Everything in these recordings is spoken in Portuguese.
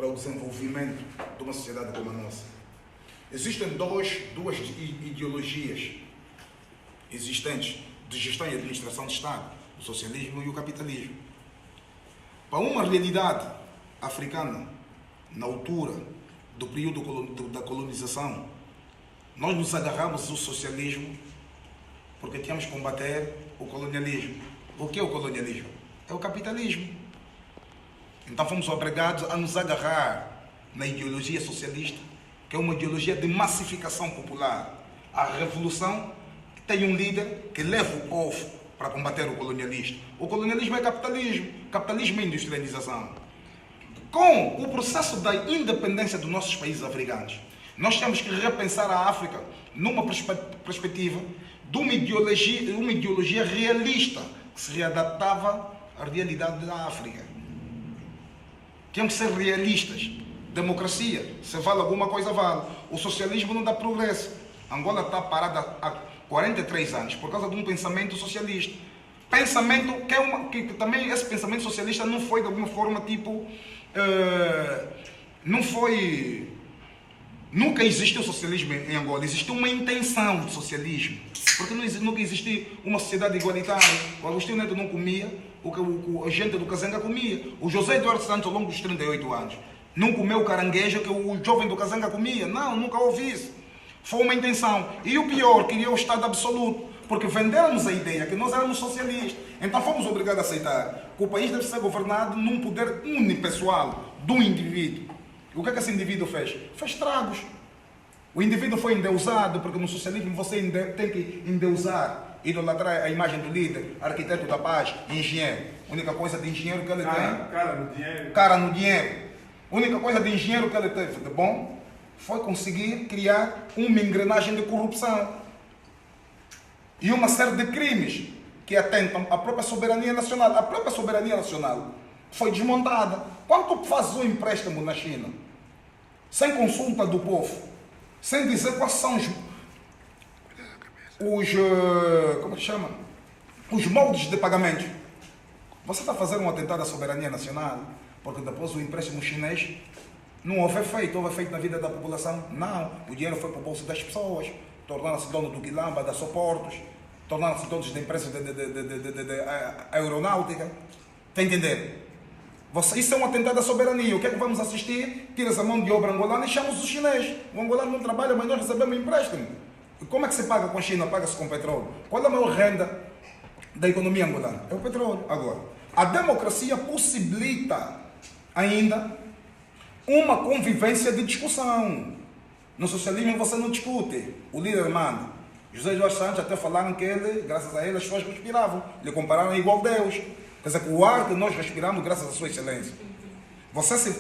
para o desenvolvimento de uma sociedade como a nossa. Existem duas ideologias existentes de gestão e administração de Estado, o socialismo e o capitalismo. Para uma realidade africana, na altura do período da colonização, nós nos agarramos ao socialismo porque tínhamos que combater o colonialismo. O que é o colonialismo? É o capitalismo. Então fomos obrigados a nos agarrar na ideologia socialista, que é uma ideologia de massificação popular. A revolução tem um líder que leva o povo para combater o colonialismo. O colonialismo é capitalismo. Capitalismo é industrialização. Com o processo da independência dos nossos países africanos, nós temos que repensar a África numa perspectiva de uma ideologia realista que se readaptava à realidade da África. Temos que ser realistas. Democracia, se vale alguma coisa, vale. O socialismo não dá progresso. Angola está parada há 43 anos por causa de um pensamento socialista. Pensamento que também esse pensamento socialista não foi de alguma forma tipo... Nunca existiu socialismo em Angola. Existiu uma intenção de socialismo. Porque nunca existiu uma sociedade igualitária. O Agostinho Neto não comia o que a gente do Kazenga comia. O José Eduardo Santos, ao longo dos 38 anos, não comeu o caranguejo que o jovem do Kazenga comia. Não, nunca houve isso. Foi uma intenção. E o pior, queria o Estado absoluto. Porque venderam-nos a ideia que nós éramos socialistas. Então fomos obrigados a aceitar que o país deve ser governado num poder unipessoal do indivíduo. O que é que esse indivíduo fez? Fez estragos. O indivíduo foi endeusado, porque no socialismo você tem que endeusar, idolatrar a imagem do líder, arquiteto da paz, engenheiro. A única coisa de engenheiro que ele tem... Cara no dinheiro. Cara no dinheiro. A única coisa de engenheiro que ele teve de bom foi conseguir criar uma engrenagem de corrupção e uma série de crimes que atentam à própria soberania nacional. A própria soberania nacional foi desmontada. Quando tu fazes um empréstimo na China, sem consulta do povo, sem dizer quais são como se chama? Os moldes de pagamento, você está fazendo um atentado à soberania nacional, porque depois o empréstimo chinês não houve efeito na vida da população. Não, o dinheiro foi para o bolso das pessoas, tornaram-se dono do Quilamba, da Soportos, tornaram-se donos da empresa de aeronáutica. Está a entender? Isso é um atentado à soberania. O que é que vamos assistir? Tiras a mão de obra angolana e chamas o chinês. O angolano não trabalha, mas nós recebemos empréstimo. E como é que se paga com a China? Paga-se com petróleo. Qual é a maior renda da economia angolana? É o petróleo. Agora, a democracia possibilita ainda uma convivência de discussão. No socialismo você não discute, o líder manda. José Eduardo Santos até falaram que ele, graças a ele, as pessoas respiravam. Lhe compararam igual Deus. Quer dizer, que o ar que nós respiramos graças à sua excelência. Você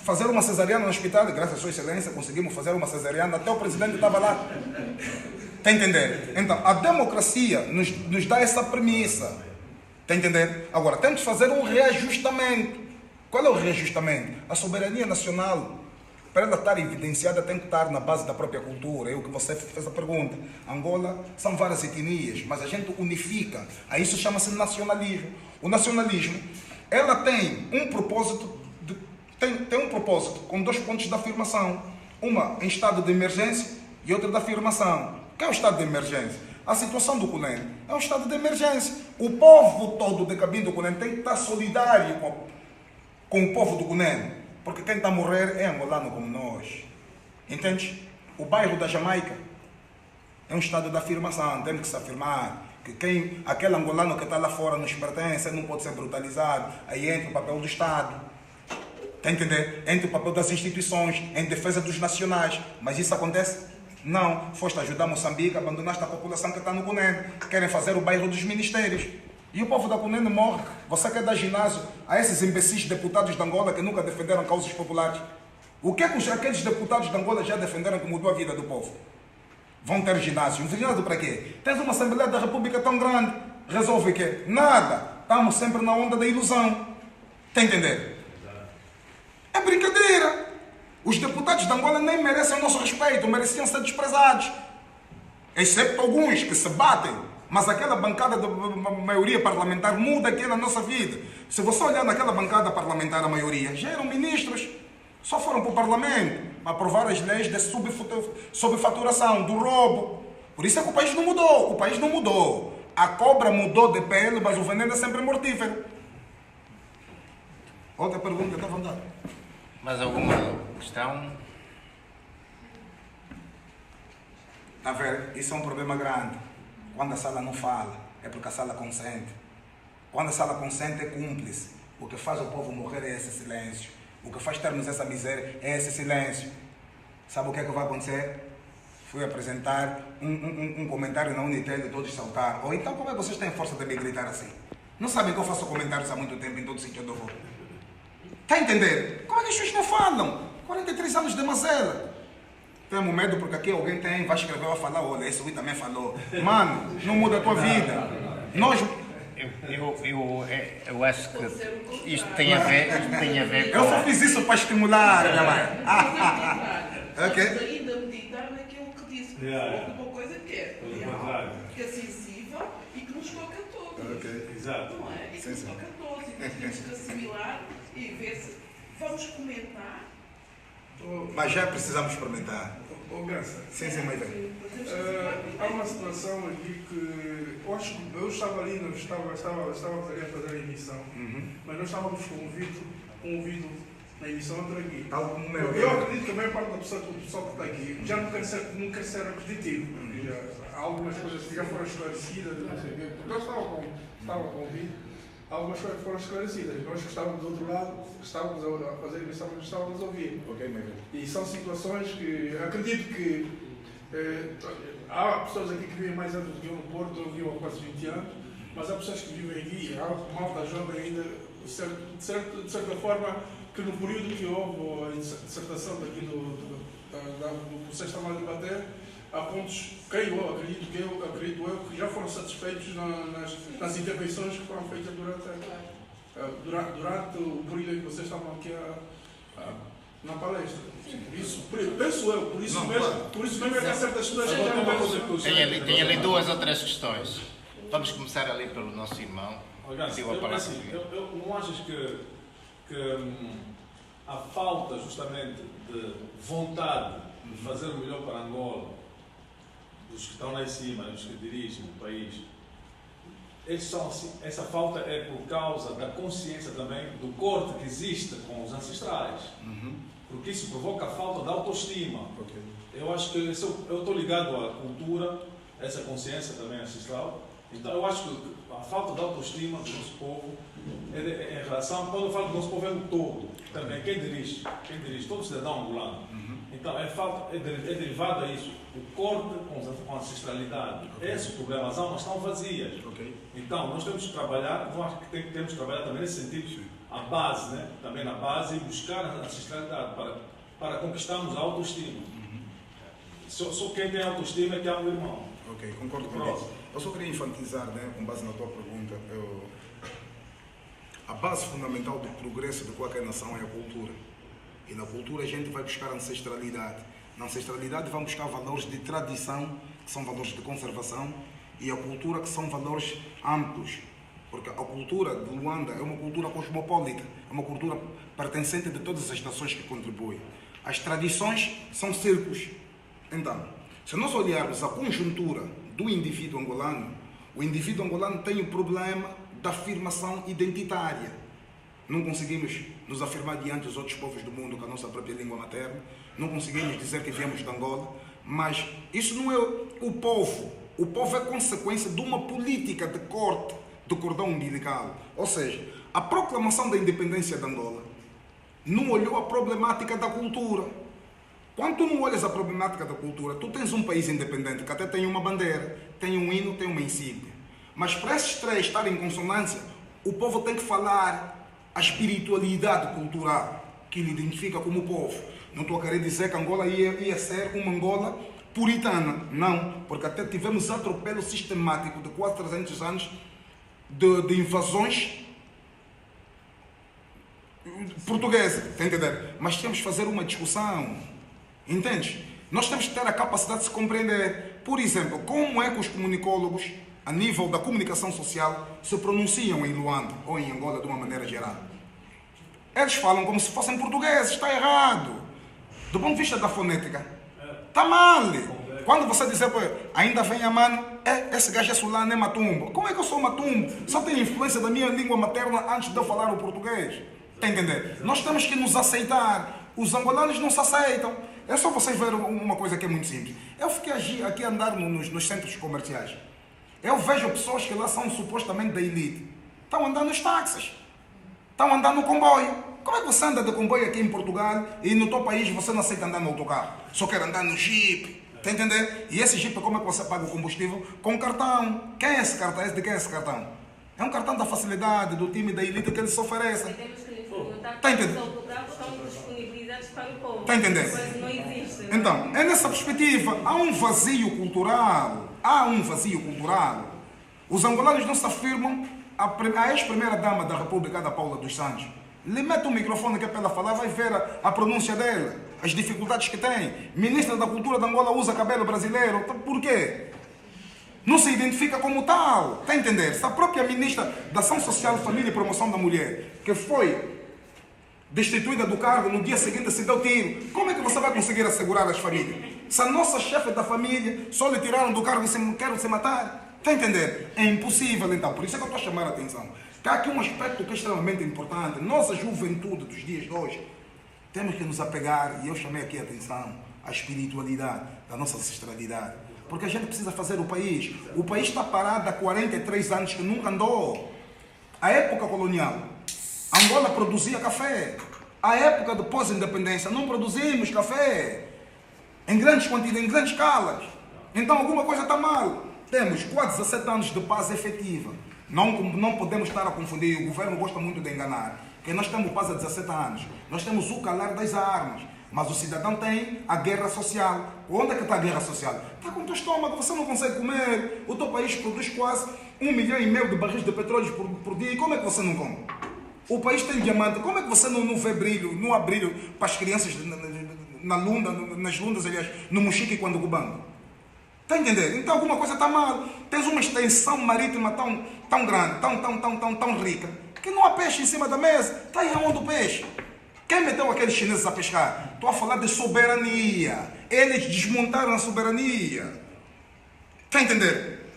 fazer uma cesariana no hospital, graças à sua excelência, conseguimos fazer uma cesariana, até o presidente estava lá. Está a entender? Então, a democracia nos dá essa premissa. Está a entender? Agora, temos que fazer um reajustamento. Qual é o reajustamento? A soberania nacional, para ela estar evidenciada, tem que estar na base da própria cultura. É o que você fez a pergunta. Angola são várias etnias, mas a gente unifica. A isso chama-se nacionalismo. O nacionalismo, ela tem um propósito, tem um propósito com dois pontos de afirmação. Uma em estado de emergência e outra de afirmação. O que é o estado de emergência? A situação do Cunene é um estado de emergência. O povo todo de Cabinda do Cunene tem que estar solidário com o povo do Cunene. Porque quem está a morrer é angolano como nós. Entende? O bairro da Jamaica é um estado de afirmação. Temos que se afirmar que aquele angolano que está lá fora nos pertence, não pode ser brutalizado. Aí entra o papel do Estado. Está a entender? Entra o papel das instituições em defesa dos nacionais. Mas isso acontece? Não. Foste ajudar Moçambique, abandonaste a população que está no Cunene. Querem fazer o bairro dos ministérios. E o povo da Cunene morre. Você quer dar ginásio a esses imbecis deputados de Angola que nunca defenderam causas populares? O que é que aqueles deputados de Angola já defenderam que mudou a vida do povo? Vão ter ginásio. Um ginásio para quê? Tens uma Assembleia da República tão grande. Resolve o quê? Nada. Estamos sempre na onda da ilusão. Está a entender? É brincadeira. Os deputados de Angola nem merecem o nosso respeito. Mereciam ser desprezados. Excepto alguns que se batem. Mas aquela bancada da maioria parlamentar muda aqui na nossa vida. Se você olhar naquela bancada parlamentar, a maioria já eram ministros. Só foram para o Parlamento para aprovar as leis de subfaturação, do roubo. Por isso é que o país não mudou. O país não mudou. A cobra mudou de pele, mas o veneno é sempre mortífero. Outra pergunta, dá vontade. Mais alguma questão? Está a ver? Isso é um problema grande. Quando a sala não fala, é porque a sala consente. Quando a sala consente, é cúmplice. O que faz o povo morrer é esse silêncio. O que faz termos essa miséria é esse silêncio. Sabe o que é que vai acontecer? Fui apresentar um comentário na Unitel e todos saltaram. Ou então, como é que vocês têm força de me gritar assim? Não sabem que eu faço comentários há muito tempo em todo sítio onde eu vou? Está a entender? Como é que as pessoas não falam? 43 anos de mazela. Temos medo porque aqui alguém vai escrever, vai falar, olha, esse Rui também falou. Mano, não muda a tua vida. Nós... Eu acho que isto tem a ver com... Eu só fiz isso para estimular, minha mãe. Ok. Ainda meditar naquilo que disse, porque uma coisa que é real, que é sensível e que nos toca a todos. Ok. Exato. Não é? E que nos toca a todos. E que temos que assimilar e ver se vamos comentar. Mas já precisamos experimentar. Graça. Sim, mais bem. Há uma situação aqui que eu estava ali, estava a fazer a emissão, mas nós estávamos com o ouvido na emissão entre aqui. Eu acredito que a maior parte da pessoa que está aqui já não quer ser repetitivo. Há algumas coisas que já foram esclarecidas, não sei o quê, porque eu estava com o ouvido. Algumas coisas foram esclarecidas. Nós que estávamos do outro lado, estávamos a fazer a emissão, mas estávamos a ouvir. E são situações que acredito que há pessoas aqui que vivem mais anos do que eu no Porto, eu vivo há quase 20 anos, mas há pessoas que vivem aqui, há malta jovem ainda, de certa forma, que no período que houve a dissertação daqui do que vocês estavam a debater, há pontos, acredito eu, que já foram satisfeitos nas intervenções que foram feitas durante o período em que vocês estavam aqui na palestra. Isso, penso eu, por isso mesmo é que há certas pessoas que já Tem ali duas ou três questões. Vamos começar ali pelo nosso irmão. Eu não achas que a falta justamente de vontade de fazer o melhor para Angola, dos que estão lá em cima, dos que dirigem o país, essa falta é por causa da consciência também do corte que existe com os ancestrais, porque isso provoca a falta de autoestima. Eu acho que eu estou ligado à cultura, essa consciência também ancestral. Então eu acho que a falta de autoestima do nosso povo é em relação, quando eu falo do nosso povo é do todo, também quem dirige, todo cidadão angolano. Então é derivado a isso, o corte com a ancestralidade. Esse problema, as almas estão vazias. Então nós temos que trabalhar, eu acho que temos que trabalhar também nesse sentido, a base, né? Também na base, e buscar a ancestralidade para conquistarmos a autoestima. Só quem tem autoestima é que é um irmão. Ok, concordo com isso. Eu só queria enfatizar, né, com base na tua pergunta, a base fundamental do progresso de qualquer nação é a cultura. E na cultura a gente vai buscar ancestralidade. Na ancestralidade vamos buscar valores de tradição, que são valores de conservação, e a cultura, que são valores amplos. Porque a cultura de Luanda é uma cultura cosmopolita, é uma cultura pertencente de todas as nações que contribuem. As tradições são círculos. Então, se nós olharmos a conjuntura do indivíduo angolano, o indivíduo angolano tem o problema da afirmação identitária. Não conseguimos nos afirmar diante dos outros povos do mundo com a nossa própria língua materna, não conseguimos dizer que viemos de Angola, mas isso não é o povo. O povo é consequência de uma política de corte do cordão umbilical. Ou seja, a proclamação da independência de Angola não olhou a problemática da cultura. Quando tu não olhas a problemática da cultura, tu tens um país independente que até tem uma bandeira, tem um hino, tem uma insígnia. Mas para esses três estarem em consonância, o povo tem que falar a espiritualidade cultural que lhe identifica como povo. Não estou a querer dizer que Angola ia ser uma Angola puritana. Não, porque até tivemos atropelo sistemático de quase 300 anos de invasões portuguesas, está a entender? Mas temos que fazer uma discussão, entende? Nós temos que ter a capacidade de se compreender. Por exemplo, como é que os comunicólogos, a nível da comunicação social, se pronunciam em Luanda ou em Angola de uma maneira geral? Eles falam como se fossem portugueses, está errado. Do ponto de vista da fonética, está mal. Quando você dizer, pô, ainda vem a mano, esse gajo é sulano, é matumbo. Como é que eu sou matumbo? Só tem influência da minha língua materna antes de eu falar o português. Está a entender? Nós temos que nos aceitar. Os angolanos não se aceitam. É só vocês verem uma coisa que é muito simples. Eu fiquei aqui a andar nos centros comerciais. Eu vejo pessoas que lá são supostamente da elite. Estão andando nos táxis. Estão andando no comboio. Como é que você anda de comboio aqui em Portugal e no teu país você não aceita andar no autocarro? Só quer andar no Jeep. Está a entender? E esse Jeep, como é que você paga o combustível? Com cartão. Quem é esse cartão? De quem é esse cartão? É um cartão da facilidade, do time da elite que eles oferecem. Está entendendo? Está entendendo? Não existe. Então, é nessa perspectiva, há um vazio cultural. Há um vazio cultural. Os angolanos não se afirmam. A ex-primeira dama da República, da Paula dos Santos, lhe mete o microfone que é para ela falar, vai ver a pronúncia dela, as dificuldades que tem. Ministra da Cultura de Angola usa cabelo brasileiro. Por quê? Não se identifica como tal. Está a entender? Se a própria ministra da Ação Social, Família e Promoção da Mulher, que foi destituída do cargo, no dia seguinte se deu tiro, como é que você vai conseguir assegurar as famílias? Se a nossa chefe da família só lhe tiraram do cargo e querem se matar? Está a entender? É impossível, então. Por isso é que eu estou a chamar a atenção. Há aqui um aspecto que é extremamente importante. Nós, a juventude dos dias de hoje, temos que nos apegar, e eu chamei aqui a atenção, à espiritualidade, da nossa ancestralidade. Porque a gente precisa fazer o país. O país está parado há 43 anos que nunca andou. A época colonial, Angola produzia café. A época de pós-independência, não produzimos café. Em grandes quantidades, em grandes escalas. Então alguma coisa está mal. Temos quase 17 anos de paz efetiva. Não podemos estar a confundir. O governo gosta muito de enganar. Porque nós temos paz há 17 anos. Nós temos o calar das armas. Mas o cidadão tem a guerra social. Onde é que está a guerra social? Está com o teu estômago, você não consegue comer. O teu país produz quase 1,5 milhão de barris de petróleo por dia. E como é que você não come? O país tem diamante. Como é que você não vê brilho, não há brilho para as crianças nas lundas, aliás, no Mochique e Quandugubango? Está a entender? Então alguma coisa está mal. Tens uma extensão marítima tão grande, tão rica, que não há peixe em cima da mesa. Está aí aonde o peixe? Quem meteu aqueles chineses a pescar? Estou a falar de soberania. Eles desmontaram a soberania. Está a entender?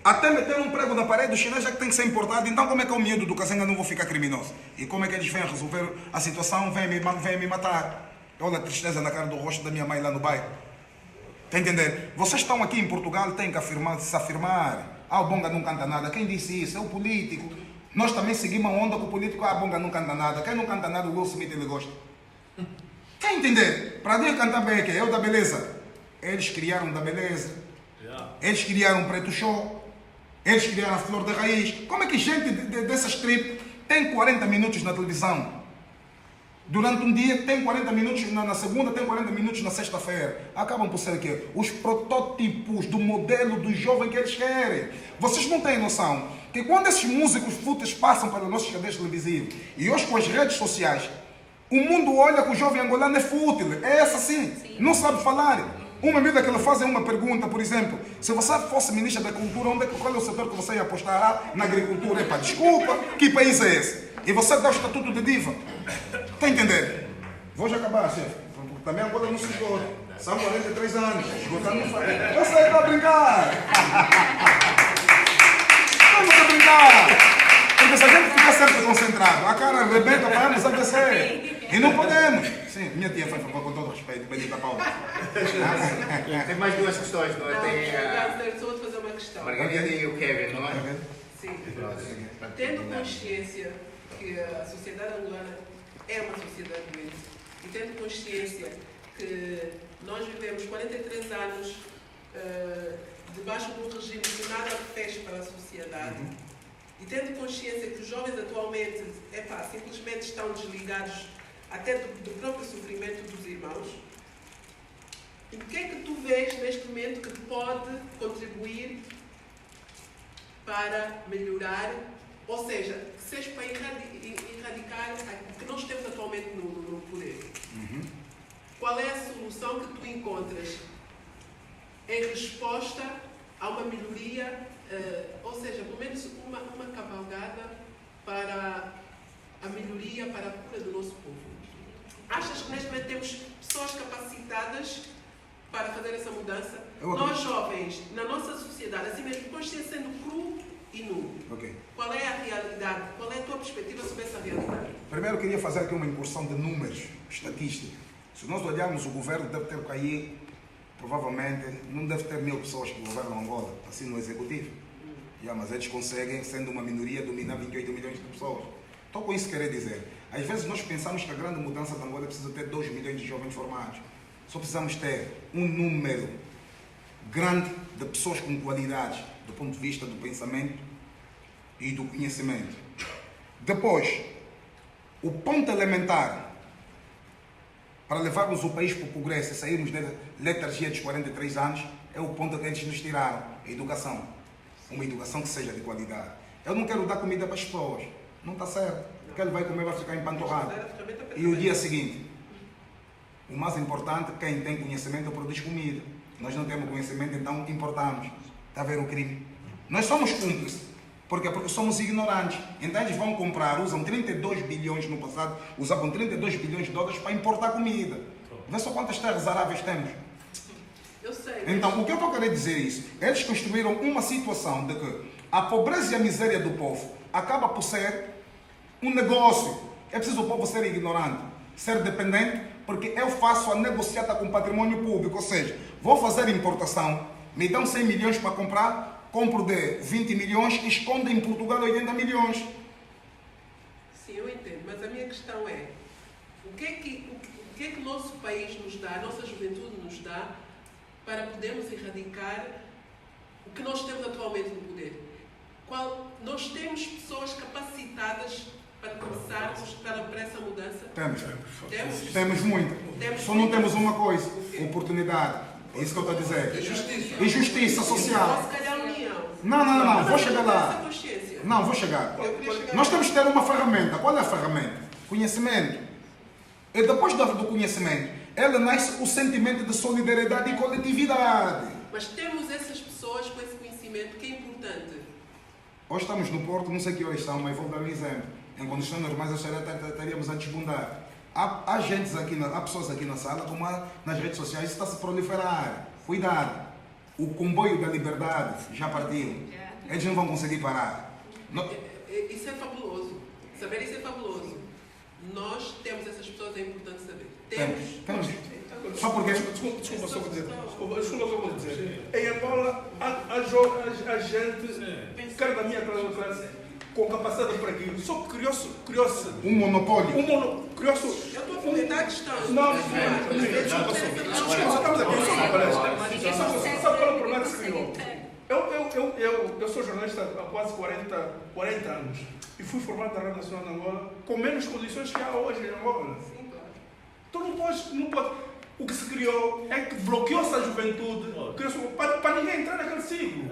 Até meteram um prego na parede, o chinês já que tem que ser importado. Então como é que eu miúdo do Cazenga não vou ficar criminoso? E como é que eles vêm resolver a situação? Vêm me matar. Olha a tristeza na cara do rosto da minha mãe lá no bairro. Está a entender? Vocês estão aqui em Portugal, têm que se afirmar. Ah, o Bonga não canta nada. Quem disse isso? É o político. Nós também seguimos a onda com o político. Ah, Bonga não canta nada. Quem não canta nada, o Will Smith ele gosta. Está a entender? Para Deus cantar bem, que é o da beleza. Eles criaram da beleza. Eles criaram o Preto Show. Eles criaram a Flor da Raiz. Como é que gente dessas tribos tem 40 minutos na televisão? Durante um dia tem 40 minutos na segunda, tem 40 minutos na sexta-feira. Acabam por ser aqui os protótipos do modelo do jovem que eles querem. Vocês não têm noção que quando esses músicos fúteis passam para os nossos cadeias televisivos e hoje com as redes sociais, o mundo olha que o jovem angolano é fútil. É essa sim. Não sabe falar. Uma medida que ele faz é uma pergunta, por exemplo, se você fosse ministro da cultura, qual é o setor que você ia apostar? Ah, na agricultura. Epa, desculpa, que país é esse? E você dá o estatuto de diva. Está a entender? Vou já acabar, chefe. Também agora não se esgota. São 43 anos. Esgotar não faz. Eu sei, está a brincar. Vamos a brincar. Porque se a gente ficar sempre concentrado, a cara arrebenta para nos acontecer. E não podemos. Sim, minha tia faz favor com todo respeito. Bendita Paula. Tem mais duas questões, não é? Tem a Só vou fazer uma questão. Margarida e o Kevin, não é? Sim. Tendo consciência que a sociedade angolana é uma sociedade doente e tendo consciência que nós vivemos 43 anos debaixo de um regime que nada fez para a sociedade e tendo consciência que os jovens atualmente simplesmente estão desligados até do próprio sofrimento dos irmãos, e o que é que tu vês neste momento que pode contribuir para melhorar, ou seja, que seja para erradicar o que nós temos atualmente no poder? Qual é a solução que tu encontras em resposta a uma melhoria, ou seja, pelo menos uma cavalgada para a melhoria para a cura do nosso povo. Achas que neste momento temos pessoas capacitadas para fazer essa mudança? Nós jovens, na nossa sociedade, assim mesmo, consciência sendo cru e nu. Ok. Qual é a realidade? Qual é a tua perspectiva sobre essa realidade? Primeiro, eu queria fazer aqui uma incursão de números, estatística. Se nós olharmos, o governo deve ter caído, provavelmente, não deve ter 1000 pessoas que governam Angola, assim no executivo. Mas eles conseguem, sendo uma minoria, dominar 28 milhões de pessoas. Então, com isso querer dizer, às vezes nós pensamos que a grande mudança de Angola precisa ter 2 milhões de jovens formados. Só precisamos ter um número grande de pessoas com qualidades do ponto de vista do pensamento e do conhecimento. Depois, o ponto elementar para levarmos o país para o progresso e sairmos da letargia dos 43 anos é o ponto que eles nos tiraram, a educação. Uma educação que seja de qualidade. Eu não quero dar comida para as pessoas. Não está certo. O que ele vai comer vai ficar empanturrado. E o dia seguinte, o mais importante, quem tem conhecimento produz comida. Nós não temos conhecimento, então importamos. Está a ver o crime? Nós somos cúmplices. Por quê? Porque somos ignorantes. Então eles vão comprar, usam 32 bilhões no passado, usavam 32 bilhões de dólares para importar comida. Vê só quantas terras aráveis temos. Eu sei. Então, o que eu estou querendo dizer é isso. Eles construíram uma situação de que a pobreza e a miséria do povo acaba por ser um negócio. É preciso o povo ser ignorante, ser dependente, porque eu faço a negociata com patrimônio público, ou seja, vou fazer importação, me dão 100 milhões para comprar, compro de 20 milhões e escondo em Portugal 80 milhões. Sim, eu entendo, mas a minha questão é, o que é que o nosso país nos dá, a nossa juventude nos dá, para podermos erradicar o que nós temos atualmente no poder? Nós temos pessoas capacitadas para começarmos para essa mudança? Temos muito. Só não temos uma coisa, oportunidade. É isso que eu estou a dizer. E justiça social. Se calhar união. Não, vou chegar lá. Não, vou chegar. Nós temos que ter uma ferramenta. Qual é a ferramenta? Conhecimento. E depois do conhecimento, ela nasce o sentimento de solidariedade e coletividade. Mas temos essas pessoas com esse conhecimento que é importante. Hoje estamos no Porto, não sei que horas são, mas vou dar um exemplo. Em condições normais, estaríamos a desbundar. Há pessoas aqui na sala, como há nas redes sociais, isso está a se proliferar. Cuidado. O comboio da liberdade já partiu. Eles não vão conseguir parar. Isso é fabuloso. Saber isso é fabuloso. Nós temos essas pessoas, é importante saber. Temos. Só porque... Desculpa só vou dizer. Em Angola, há gente, cara da minha classe, com capacidade para aquilo. Só que criou-se um monopólio. Eu estou a fomentar a questão. Não, sabe qual é o problema que se criou? Eu sou jornalista há quase 40 anos e fui formado na Rádio Nacional de Angola com menos condições que há hoje em Angola. Então não pode. O que se criou é que bloqueou-se a juventude para ninguém entrar naquele ciclo.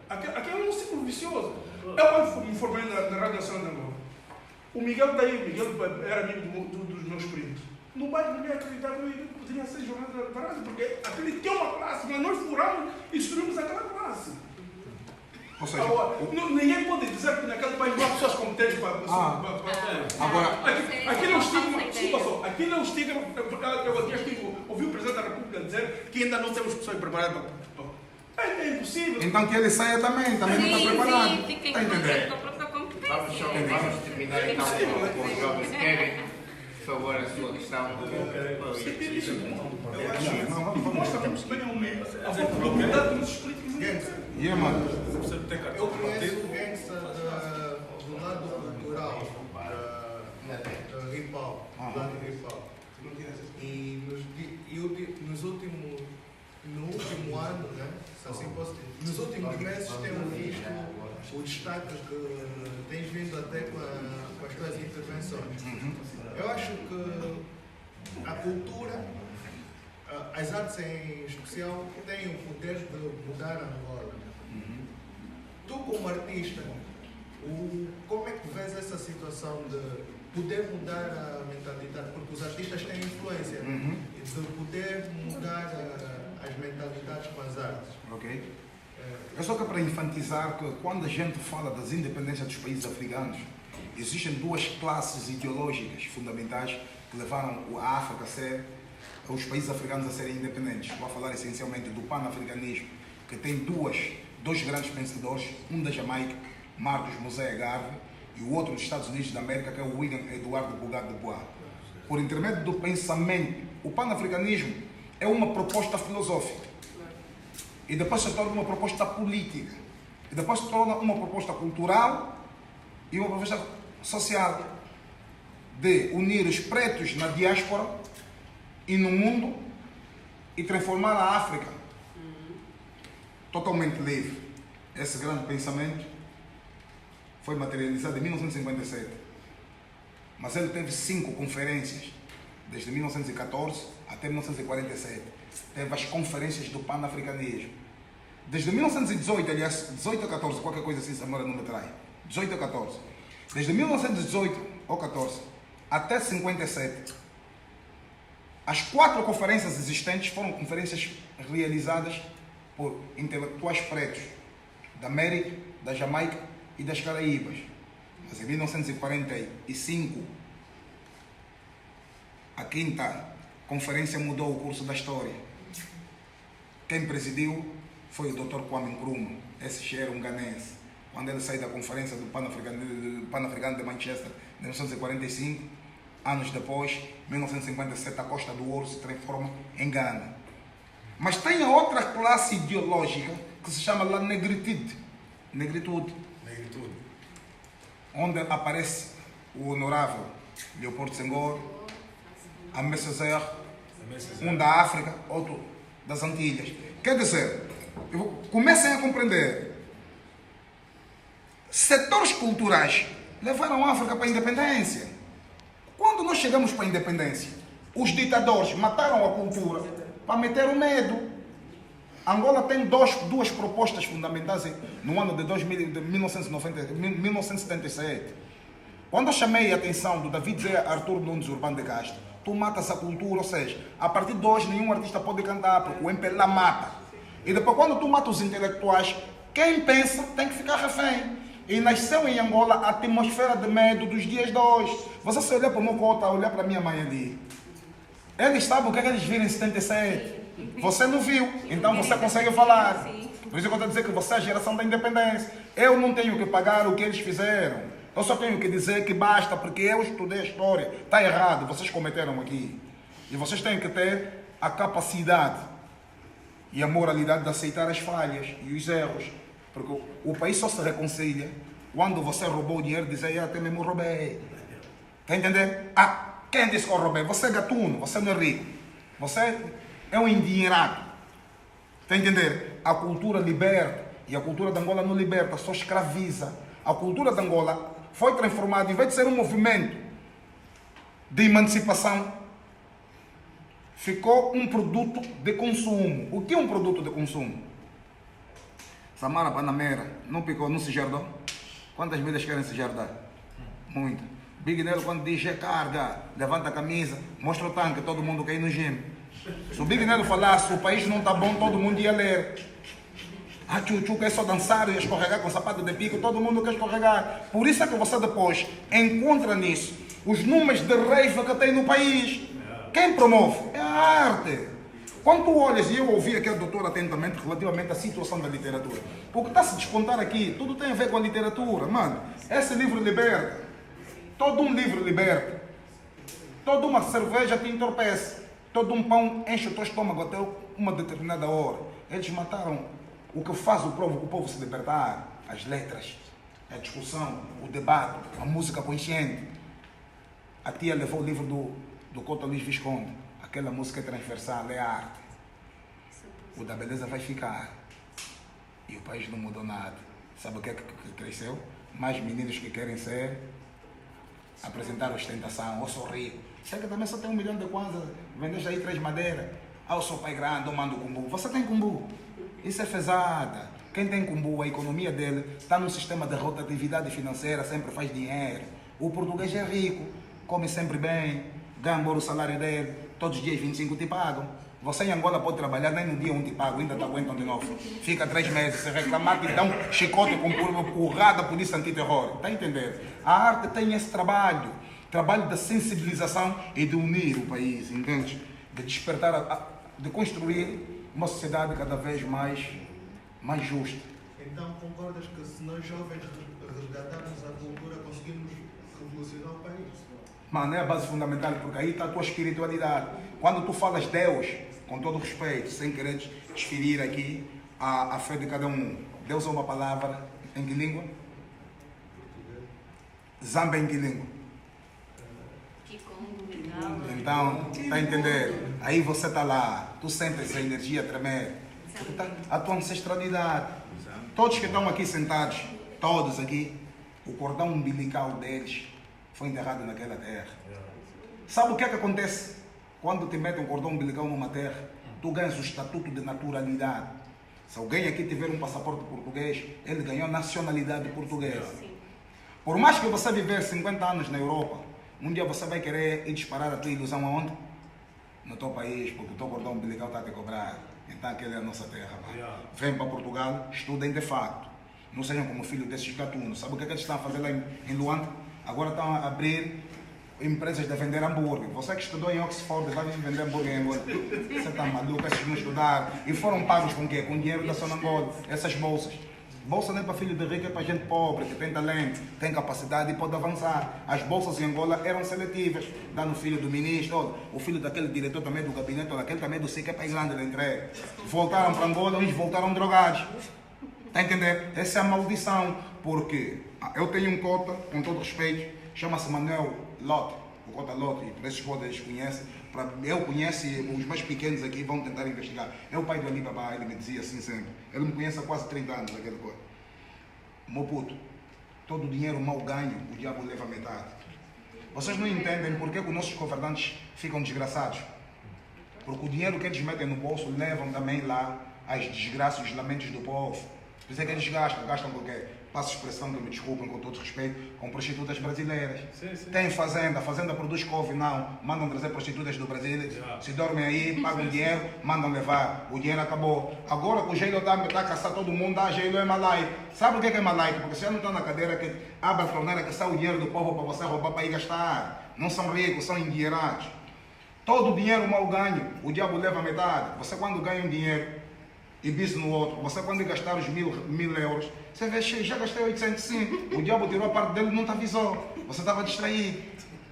Aquele é um ciclo vicioso. Eu quando me formei na Rádio Nacional de Angola, o Miguel está aí, o Miguel era amigo dos meus primos. No bairro ninguém acreditava que eu poderia ser jornalista da rádio, porque aquele tinha uma classe, mas nós furamos e destruímos aquela classe. Ou seja, ninguém pode dizer que naquele país não há pessoas competentes para... Agora... Aquilo é um estigma, desculpa só, aquilo é um estigma, eu ouvi o Presidente da República dizer que ainda não temos pessoas preparadas para... É impossível. Então que ele saia também não está preparado. Sim, fiquem contentes com a própria competência. Vamos terminar então com os jovens. Querem, por favor, a sua questão? Mostra bem a oportunidade dos políticos. Eu conheço o gangsta do lado cultural, Ripal, e no último ano, né, se assim posso dizer, nos últimos meses temos visto o destaque que tens vindo até com as tuas intervenções. Eu acho que a cultura, as artes em especial, têm o poder de mudar a Angola. Tu, como artista, como é que vês essa situação de poder mudar a mentalidade? Porque os artistas têm influência de poder mudar as mentalidades com as artes. Ok. É só que para enfatizar que quando a gente fala das independências dos países africanos, Existem duas classes ideológicas fundamentais que levaram a África a ser, os países africanos a serem independentes. Vou falar essencialmente do pan-africanismo, que tem dois grandes pensadores, um da Jamaica, Marcos Mosé Garvey, e o outro dos Estados Unidos da América, que é o William Eduardo Bougat de Bois. Por intermédio do pensamento, o pan-africanismo é uma proposta filosófica, e depois se torna uma proposta política, e depois se torna uma proposta cultural e uma proposta social, de unir os pretos na diáspora e no mundo e transformar a África totalmente livre. Esse grande pensamento foi materializado em 1957, mas ele teve 5 conferências, desde 1914 até 1947. Teve as conferências do pan-africanismo. Desde 1918, aliás, 18 a 14, qualquer coisa assim, se a memória não me trai, 18 a 14. Desde 1918 ou 14 até 57, as 4 conferências existentes foram conferências realizadas por intelectuais pretos da América, da Jamaica e das Caraíbas. Mas em 1945, a 5ª conferência mudou o curso da história. Quem presidiu foi o Dr. Kwame Nkrumah. Esse já era um ganense. Quando ele saiu da conferência do Pan-Africano de Manchester, em 1945, anos depois, 1957, a Costa do Ouro se transforma em Gana. Mas tem a outra classe ideológica que se chama la negritude, onde aparece o honorável Leopoldo Senghor, Aimé Césaire, um da África, outro das Antilhas. Quer dizer, comecem a compreender, setores culturais levaram a África para a independência. Quando nós chegamos para a independência, os ditadores mataram a cultura para meter o medo. Angola tem duas propostas fundamentais no ano de 1977. Quando eu chamei a atenção do David Zé Arthur Nunes Urbano de Castro, tu matas a cultura, ou seja, a partir de hoje nenhum artista pode cantar, porque o MPLA mata. E depois quando tu matas os intelectuais, quem pensa tem que ficar refém. E nasceu em Angola a atmosfera de medo dos dias de hoje. Você se olhar para o meu cota, olhar para a minha mãe ali, eles sabem o que é que eles viram em 77. Você não viu, então você consegue falar. Por isso que eu estou a dizer que você é a geração da independência. Eu não tenho que pagar o que eles fizeram. Eu só tenho que dizer que basta, porque eu estudei a história. Está errado, vocês cometeram aqui. E vocês têm que ter a capacidade e a moralidade de aceitar as falhas e os erros. Porque o país só se reconcilia quando você roubou o dinheiro e dizer, até mesmo roubei. Está entendendo? Ah, quem disse que eu roubei? Você é gatuno, você não é rico. Você é um endinheirado. Está entendendo? A cultura liberta e a cultura de Angola não liberta, só escraviza. A cultura de Angola foi transformada, em vez de ser um movimento de emancipação, ficou um produto de consumo. O que é um produto de consumo? Samara Panamera, não picou, não se jardou? Quantas vidas querem se jardar? Muito. Big Nelo, quando diz carga, levanta a camisa, mostra o tanque, todo mundo cai no gym. Se o Big Nelo falasse, o país não está bom, todo mundo ia ler. Ah, Chuchu quer só dançar e escorregar com sapato de pico, todo mundo quer escorregar. Por isso é que você depois encontra nisso os números de rave que tem no país. Quem promove? É a arte. Quando tu olhas, e eu ouvi aqui a doutora atentamente relativamente à situação da literatura, o que está a se descontar aqui, tudo tem a ver com a literatura. Mano, esse livro liberta. Todo um livro liberta. Toda uma cerveja te entorpece. Todo um pão enche o teu estômago até uma determinada hora. Eles mataram o que faz o povo se libertar. As letras, a discussão, o debate, a música consciente. A tia levou o livro do Couto Luís Visconde. Aquela música é transversal, é arte. O da beleza vai ficar. E o país não mudou nada. Sabe o que é que cresceu? Mais meninos que querem apresentar ostentação. Eu sou rico. Sei que também só tem 1 milhão de kwanzas. Vendes aí 3 madeiras. Ah, eu sou pai grande, eu mando cumbu. Você tem cumbu? Isso é fezada. Quem tem cumbu, a economia dele está num sistema de rotatividade financeira, sempre faz dinheiro. O português é rico, come sempre bem, ganha o salário dele. Todos os dias 25 te pagam. Você em Angola pode trabalhar, nem no dia 1 te pago, ainda te aguentam de novo. Fica 3 meses, se reclamar, te dão chicote com porrada, polícia antiterror. Está a entender? A arte tem esse trabalho da sensibilização e de unir o país, entende? De despertar, de construir uma sociedade cada vez mais justa. Então concordas que se nós jovens resgatarmos a cultura, conseguimos revolucionar o país? Mano, é a base fundamental, porque aí está a tua espiritualidade. Quando tu falas Deus, com todo respeito, sem querer desferir aqui a fé de cada um. Deus é uma palavra em que língua? Zamba em que língua? Então, está a entender? Aí você está lá, tu sentes essa energia tremer. A tua ancestralidade. Todos que estão aqui sentados, todos aqui, o cordão umbilical deles foi enterrado naquela terra. Sabe o que é que acontece quando te metem um cordão umbilical numa terra? Tu ganhas o estatuto de naturalidade. Se alguém aqui tiver um passaporte português, ele ganhou nacionalidade portuguesa. Por mais que você viver 50 anos na Europa, um dia você vai querer ir disparar a tua ilusão aonde? No teu país, porque o teu cordão umbilical está a te cobrar. Então aquela é a nossa terra. Vem para Portugal, estudem de facto. Não sejam como filho desses gatunos. Sabe o que é que eles estão a fazer lá em Luanda? Agora estão a abrir empresas de vender hambúrguer. Você que estudou em Oxford vai vir vender hambúrguer em Angola. Você está maluco, esses não estudaram. E foram pagos com o quê? Com dinheiro da Sonangola. Essas bolsas. Bolsa não é para filho de rico, é para gente pobre, que tem talento, tem capacidade e pode avançar. As bolsas em Angola eram seletivas. Dá no filho do ministro, olha, o filho daquele diretor também do gabinete, olha, aquele também do SIC é para Irlanda da entrega. Voltaram para Angola, eles voltaram drogados. Está a entender? Essa é a maldição. Porque eu tenho um cota, com todo respeito, chama-se Manuel Lotte. O cota Lotte, para esses cotas eles conhecem. Eu conheço e os mais pequenos aqui vão tentar investigar. É o pai do Alibaba, ele me dizia assim sempre. Ele me conhece há quase 30 anos, aquele coisa. Meu puto, todo dinheiro mal ganho, o diabo leva metade. Vocês não entendem porque que os nossos governantes ficam desgraçados. Porque o dinheiro que eles metem no bolso levam também lá as desgraças, os lamentos do povo. Por isso é que eles gastam com o quê? Passo a expressão, que me desculpem com todo respeito, com prostitutas brasileiras. Sim. Tem fazenda, a fazenda produz couve, não. Mandam trazer prostitutas do Brasil, se dormem aí, pagam dinheiro, mandam levar. O dinheiro acabou. Agora que o Geilo está a caçar todo mundo, Geilo é malaico. Sabe o que é malaico? Porque você não está na cadeira que abre a torneira, que sai o dinheiro do povo para você roubar para ir gastar. Não são ricos, são endinheirados. Todo o dinheiro mal ganho, o diabo leva metade. Você quando ganha um dinheiro e bis no outro, você quando gastar os 1.000 euros, você vê, já gastei 805, o diabo tirou a parte dele e não te avisou, você estava distraído,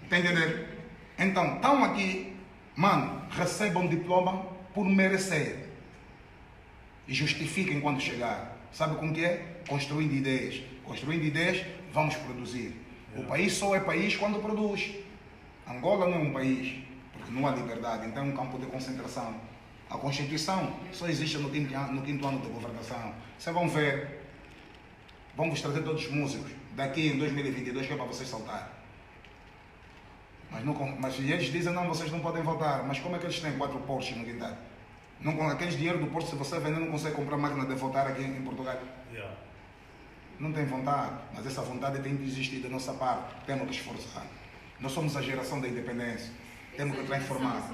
está entendendo? Então, estão aqui, mano, recebam diploma por merecer e justifiquem quando chegar. Sabe com o que é? Construindo ideias. Construindo ideias, vamos produzir. O país só é país quando produz. Angola não é um país, porque não há liberdade, então é um campo de concentração. A Constituição só existe no quinto ano de governação. Vocês vão ver. Vamos trazer todos os músicos daqui em 2022, que é para vocês saltar. Mas eles dizem, não, vocês não podem votar. Mas como é que eles têm 4 Porsche no quintal? Não, com aqueles dinheiro do Porsche, se você vender, não consegue comprar máquina de votar aqui em Portugal. Não tem vontade, mas essa vontade tem que existir da nossa parte. Temos que esforçar. Nós somos a geração da independência. Temos que transformar.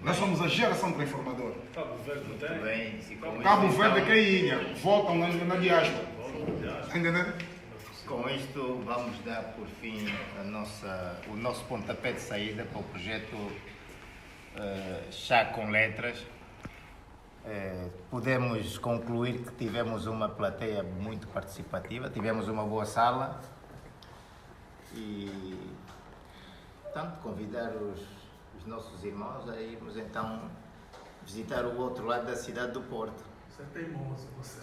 Nós somos a geração transformadora. Cabo Verde não tem? Muito bem. Se com Cabo isto, Verde que é ilha, voltam na diáspora. Está entendendo? Com isto vamos dar por fim o nosso pontapé de saída para o projeto Chá com Letras. Podemos concluir que tivemos uma plateia muito participativa, tivemos uma boa sala e tanto convidar os nossos irmãos a irmos então visitar o outro lado da cidade do Porto. Você é teimoso, você.